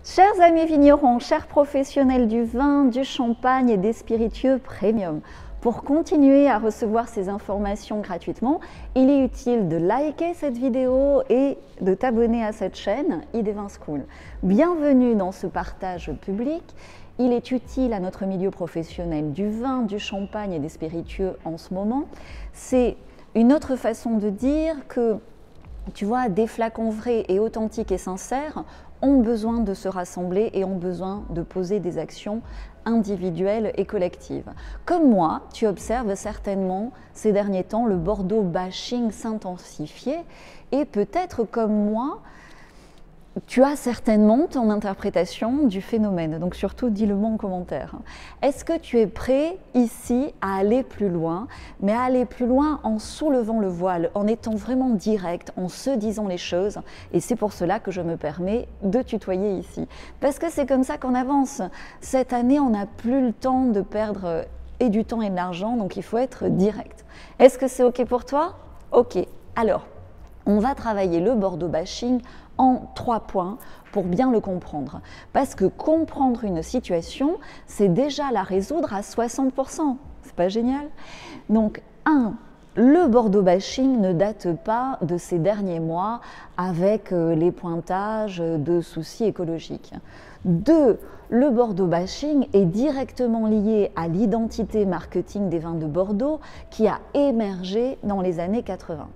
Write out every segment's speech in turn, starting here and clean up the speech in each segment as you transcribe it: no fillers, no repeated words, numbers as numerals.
Chers amis vignerons, chers professionnels du vin, du champagne et des spiritueux premium, pour continuer à recevoir ces informations gratuitement, il est utile de liker cette vidéo et de t'abonner à cette chaîne ID Vin School. Bienvenue dans ce partage public. Il est utile à notre milieu professionnel du vin, du champagne et des spiritueux en ce moment. C'est une autre façon de dire que, tu vois, des flacons vrais et authentiques et sincères ont besoin de se rassembler et ont besoin de poser des actions individuelles et collectives. Comme moi, tu observes certainement ces derniers temps le Bordeaux bashing s'intensifier et peut-être comme moi, tu as certainement ton interprétation du phénomène, donc surtout dis-le-moi en commentaire. Est-ce que tu es prêt ici à aller plus loin, mais à aller plus loin en soulevant le voile, en étant vraiment direct, en se disant les choses, et c'est pour cela que je me permets de tutoyer ici. Parce que c'est comme ça qu'on avance. Cette année, on n'a plus le temps de perdre et du temps et de l'argent, donc il faut être direct. Est-ce que c'est OK pour toi? OK. Alors, on va travailler le Bordeaux bashing en 3 points pour bien le comprendre. Parce que comprendre une situation, c'est déjà la résoudre à 60%. C'est pas génial? Donc, 1. Le Bordeaux bashing ne date pas de ces derniers mois avec les pointages de soucis écologiques. 2. Le Bordeaux bashing est directement lié à l'identité marketing des vins de Bordeaux qui a émergé dans les années 80.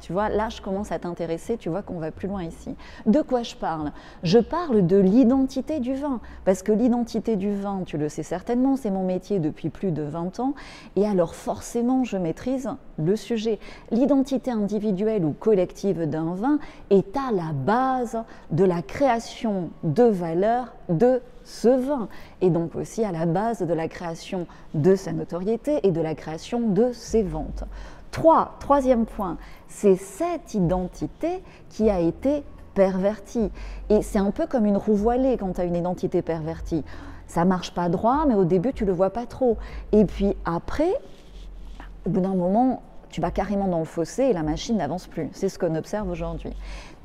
Tu vois, là, je commence à t'intéresser, tu vois qu'on va plus loin ici. De quoi je parle? Je parle de l'identité du vin, parce que l'identité du vin, tu le sais certainement, c'est mon métier depuis plus de 20 ans, et alors forcément, je maîtrise le sujet. L'identité individuelle ou collective d'un vin est à la base de la création de valeur de ce vin, et donc aussi à la base de la création de sa notoriété et de la création de ses ventes. Troisième point, c'est cette identité qui a été pervertie. Et c'est un peu comme une roue voilée quand tu as une identité pervertie. Ça marche pas droit, mais au début, tu le vois pas trop. Et puis après, au bout d'un moment, tu vas carrément dans le fossé et la machine n'avance plus. C'est ce qu'on observe aujourd'hui.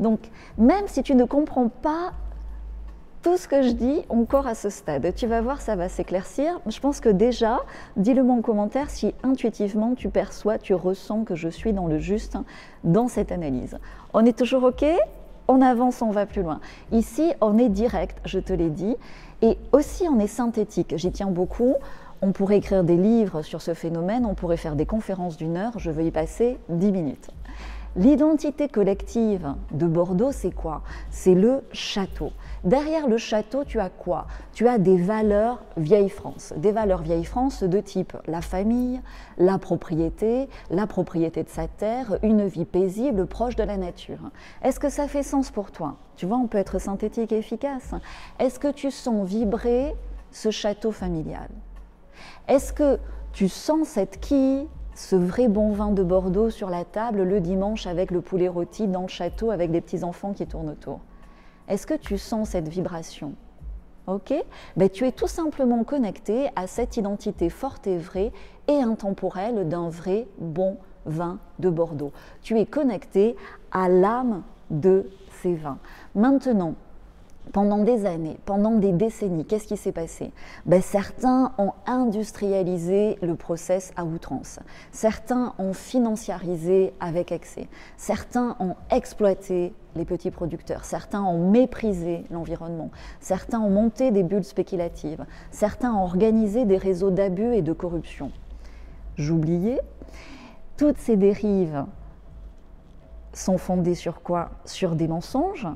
Donc, même si tu ne comprends pas tout ce que je dis encore à ce stade, tu vas voir, ça va s'éclaircir. Je pense que déjà, dis-le-moi en commentaire si intuitivement tu perçois, tu ressens que je suis dans le juste dans cette analyse. On est toujours OK? On avance, on va plus loin. Ici, on est direct, je te l'ai dit, et aussi on est synthétique. J'y tiens beaucoup. On pourrait écrire des livres sur ce phénomène, on pourrait faire des conférences d'1 heure, je veux y passer 10 minutes. L'identité collective de Bordeaux, c'est quoi? C'est le château. Derrière le château, tu as quoi? Tu as des valeurs vieille France. Des valeurs vieille France de type la famille, la propriété de sa terre, une vie paisible, proche de la nature. Est-ce que ça fait sens pour toi? Tu vois, on peut être synthétique et efficace. Est-ce que tu sens vibrer ce château familial? Est-ce que tu sens cette quille, ce vrai bon vin de Bordeaux sur la table le dimanche avec le poulet rôti dans le château avec des petits-enfants qui tournent autour? Est-ce que tu sens cette vibration? Ok? Ben, tu es tout simplement connecté à cette identité forte et vraie et intemporelle d'un vrai bon vin de Bordeaux. Tu es connecté à l'âme de ces vins. Maintenant, pendant des années, pendant des décennies, qu'est-ce qui s'est passé? Ben, certains ont industrialisé le process à outrance. Certains ont financiarisé avec excès. Certains ont exploité les petits producteurs. Certains ont méprisé l'environnement. Certains ont monté des bulles spéculatives. Certains ont organisé des réseaux d'abus et de corruption. J'oubliais, toutes ces dérives sont fondées sur quoi? Sur des mensonges.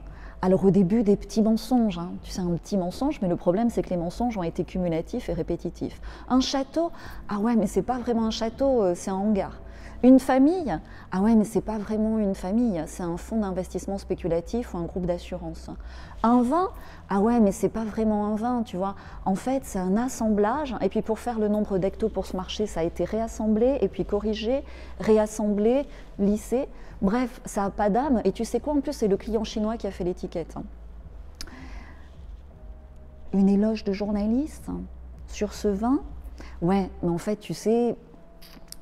Alors au début, des petits mensonges, hein. Tu sais, un petit mensonge, mais le problème, c'est que les mensonges ont été cumulatifs et répétitifs. Un château, ah ouais, mais c'est pas vraiment un château, c'est un hangar. Une famille, ah ouais, mais c'est pas vraiment une famille, c'est un fonds d'investissement spéculatif ou un groupe d'assurance. Un vin, ah ouais, mais c'est pas vraiment un vin, tu vois. En fait, c'est un assemblage, et puis pour faire le nombre d'hectos pour ce marché, ça a été réassemblé, et puis corrigé, réassemblé, lissé. Bref, ça n'a pas d'âme. Et tu sais quoi, en plus, c'est le client chinois qui a fait l'étiquette. Une éloge de journaliste sur ce vin? Ouais, mais en fait, tu sais,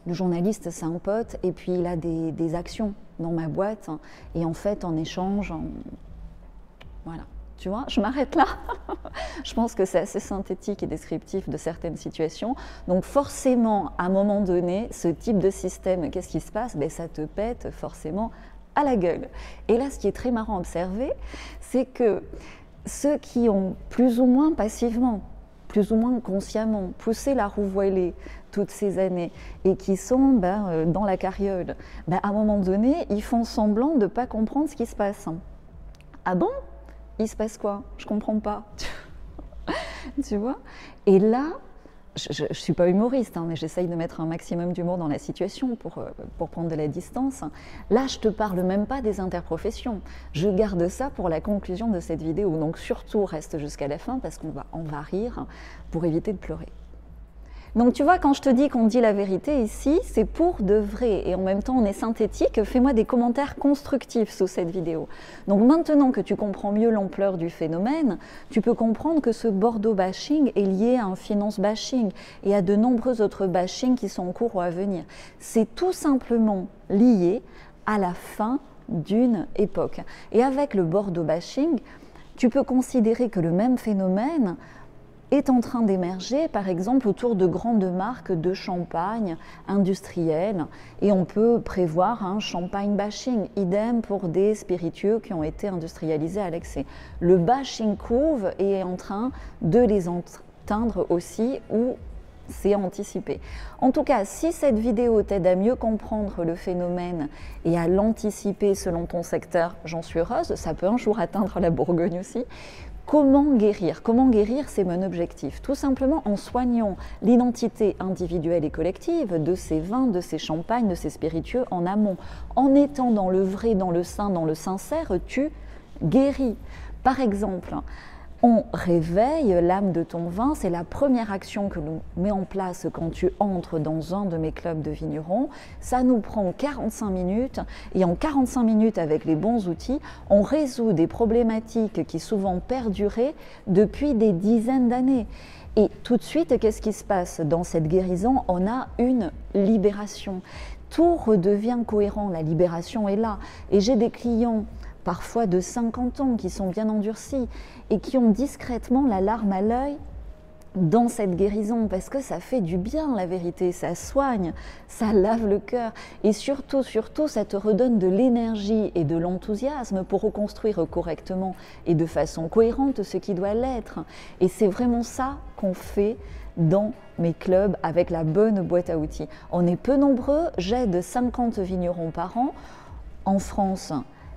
le journaliste, c'est un pote, et puis il a des actions dans ma boîte. Et en fait, en échange, voilà. Tu vois, je m'arrête là. Je pense que c'est assez synthétique et descriptif de certaines situations. Donc forcément, à un moment donné, ce type de système, qu'est-ce qui se passe? Ben, ça te pète forcément à la gueule. Et là, ce qui est très marrant à observer, c'est que ceux qui ont plus ou moins passivement, plus ou moins consciemment poussé la roue voilée toutes ces années et qui sont dans la carriole, à un moment donné, ils font semblant de ne pas comprendre ce qui se passe. Ah bon? Il se passe quoi? Je comprends pas. Tu vois? Et là, je ne suis pas humoriste, mais j'essaye de mettre un maximum d'humour dans la situation pour prendre de la distance. Là, je ne te parle même pas des interprofessions. Je garde ça pour la conclusion de cette vidéo. Donc surtout, reste jusqu'à la fin parce qu'on va rire pour éviter de pleurer. Donc tu vois, quand je te dis qu'on dit la vérité ici, c'est pour de vrai et en même temps on est synthétique. Fais-moi des commentaires constructifs sous cette vidéo. Donc maintenant que tu comprends mieux l'ampleur du phénomène, tu peux comprendre que ce Bordeaux bashing est lié à un finance bashing et à de nombreux autres bashing qui sont en cours ou à venir. C'est tout simplement lié à la fin d'une époque. Et avec le Bordeaux bashing, tu peux considérer que le même phénomène est en train d'émerger, par exemple, autour de grandes marques de champagne industriels. Et on peut prévoir un champagne bashing, idem pour des spiritueux qui ont été industrialisés à l'excès. Le bashing couve et est en train de les atteindre aussi, ou c'est anticipé. En tout cas, si cette vidéo t'aide à mieux comprendre le phénomène et à l'anticiper selon ton secteur, j'en suis heureuse, ça peut un jour atteindre la Bourgogne aussi. Comment guérir? Comment guérir, c'est mon objectif. Tout simplement en soignant l'identité individuelle et collective de ces vins, de ces champagnes, de ces spiritueux en amont. En étant dans le vrai, dans le sain, dans le sincère, tu guéris. Par exemple, on réveille l'âme de ton vin, c'est la première action que l'on met en place quand tu entres dans un de mes clubs de vignerons. Ça nous prend 45 minutes et en 45 minutes avec les bons outils, on résout des problématiques qui souvent perduraient depuis des dizaines d'années. Et tout de suite, qu'est-ce qui se passe? Dans cette guérison, on a une libération. Tout redevient cohérent, la libération est là. Et j'ai des clients parfois de 50 ans qui sont bien endurcis et qui ont discrètement la larme à l'œil dans cette guérison parce que ça fait du bien la vérité, ça soigne, ça lave le cœur et surtout, ça te redonne de l'énergie et de l'enthousiasme pour reconstruire correctement et de façon cohérente ce qui doit l'être. Et c'est vraiment ça qu'on fait dans mes clubs avec la bonne boîte à outils. On est peu nombreux, j'aide 50 vignerons par an en France.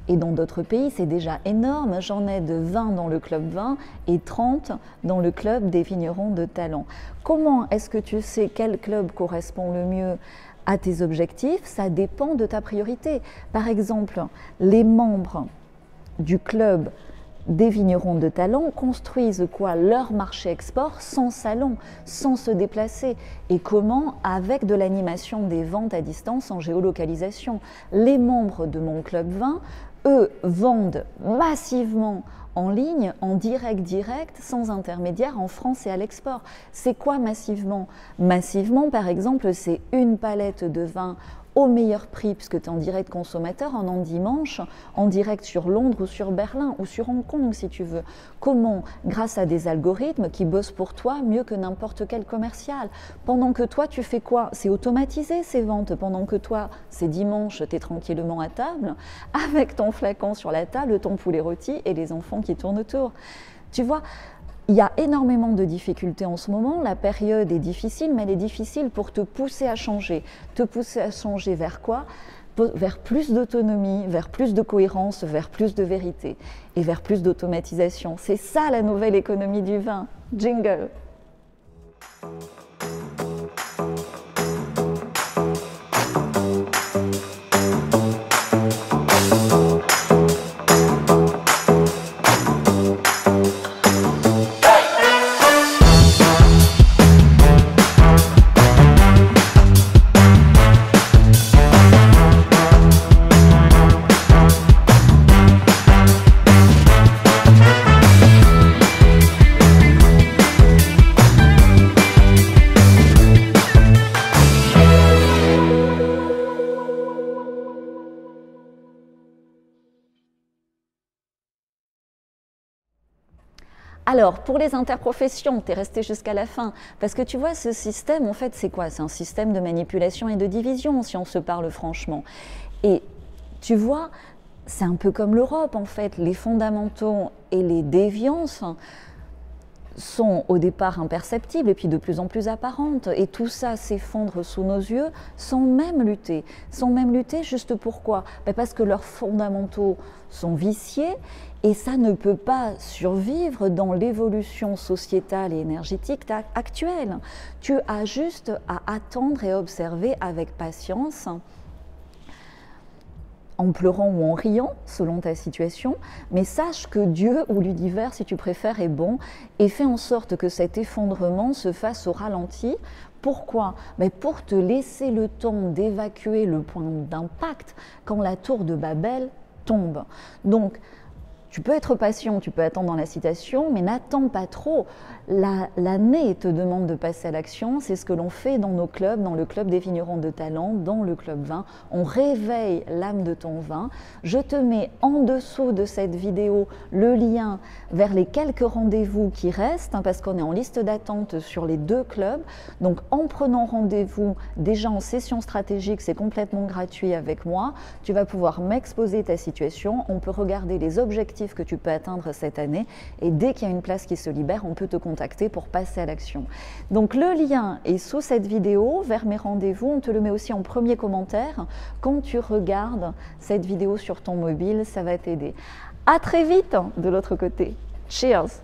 Et dans d'autres pays, c'est déjà énorme. J'en ai de 20 dans le club 20 et 30 dans le club des vignerons de talent. Comment est-ce que tu sais quel club correspond le mieux à tes objectifs? Ça dépend de ta priorité. Par exemple, les membres du club des vignerons de talent construisent quoi? Leur marché export sans salon, sans se déplacer. Et comment? Avec de l'animation des ventes à distance en géolocalisation. Les membres de mon club 20, eux, vendent massivement en ligne, en direct, sans intermédiaire, en France et à l'export. C'est quoi massivement? Massivement, par exemple, c'est une palette de vin au meilleur prix, puisque tu es en direct consommateur, en dimanche, en direct sur Londres ou sur Berlin ou sur Hong Kong si tu veux. Comment? Grâce à des algorithmes qui bossent pour toi mieux que n'importe quel commercial. Pendant que toi, tu fais quoi? C'est automatisé ces ventes. Pendant que toi, c'est dimanche, tu es tranquillement à table, avec ton flacon sur la table, ton poulet rôti et les enfants qui tournent autour. Tu vois? Il y a énormément de difficultés en ce moment, la période est difficile, mais elle est difficile pour te pousser à changer. Te pousser à changer vers quoi? Vers plus d'autonomie, vers plus de cohérence, vers plus de vérité et vers plus d'automatisation. C'est ça la nouvelle économie du vin. Jingle! Alors, pour les interprofessions, tu es resté jusqu'à la fin, parce que tu vois, ce système, en fait, c'est quoi? C'est un système de manipulation et de division, si on se parle franchement. Et tu vois, c'est un peu comme l'Europe, en fait. Les fondamentaux et les déviances sont au départ imperceptibles et puis de plus en plus apparentes. Et tout ça s'effondre sous nos yeux sans même lutter. Sans même lutter, juste pourquoi? Parce que leurs fondamentaux sont viciés et ça ne peut pas survivre dans l'évolution sociétale et énergétique actuelle. Tu as juste à attendre et observer avec patience, en pleurant ou en riant, selon ta situation, mais sache que Dieu ou l'univers, si tu préfères, est bon et fait en sorte que cet effondrement se fasse au ralenti. Pourquoi? Pour te laisser le temps d'évacuer le point d'impact quand la tour de Babel tombe. Donc, tu peux être patient, tu peux attendre dans la citation, mais n'attends pas trop. L'année te demande de passer à l'action, c'est ce que l'on fait dans nos clubs, dans le club des vignerons de talent, dans le club vin. On réveille l'âme de ton vin. Je te mets en dessous de cette vidéo le lien vers les quelques rendez-vous qui restent, parce qu'on est en liste d'attente sur les 2 clubs. Donc en prenant rendez-vous déjà en session stratégique, c'est complètement gratuit avec moi, tu vas pouvoir m'exposer ta situation, on peut regarder les objectifs que tu peux atteindre cette année et dès qu'il y a une place qui se libère, on peut te contacter pour passer à l'action. Donc le lien est sous cette vidéo vers mes rendez-vous, on te le met aussi en premier commentaire quand tu regardes cette vidéo sur ton mobile, ça va t'aider. À très vite de l'autre côté. Cheers!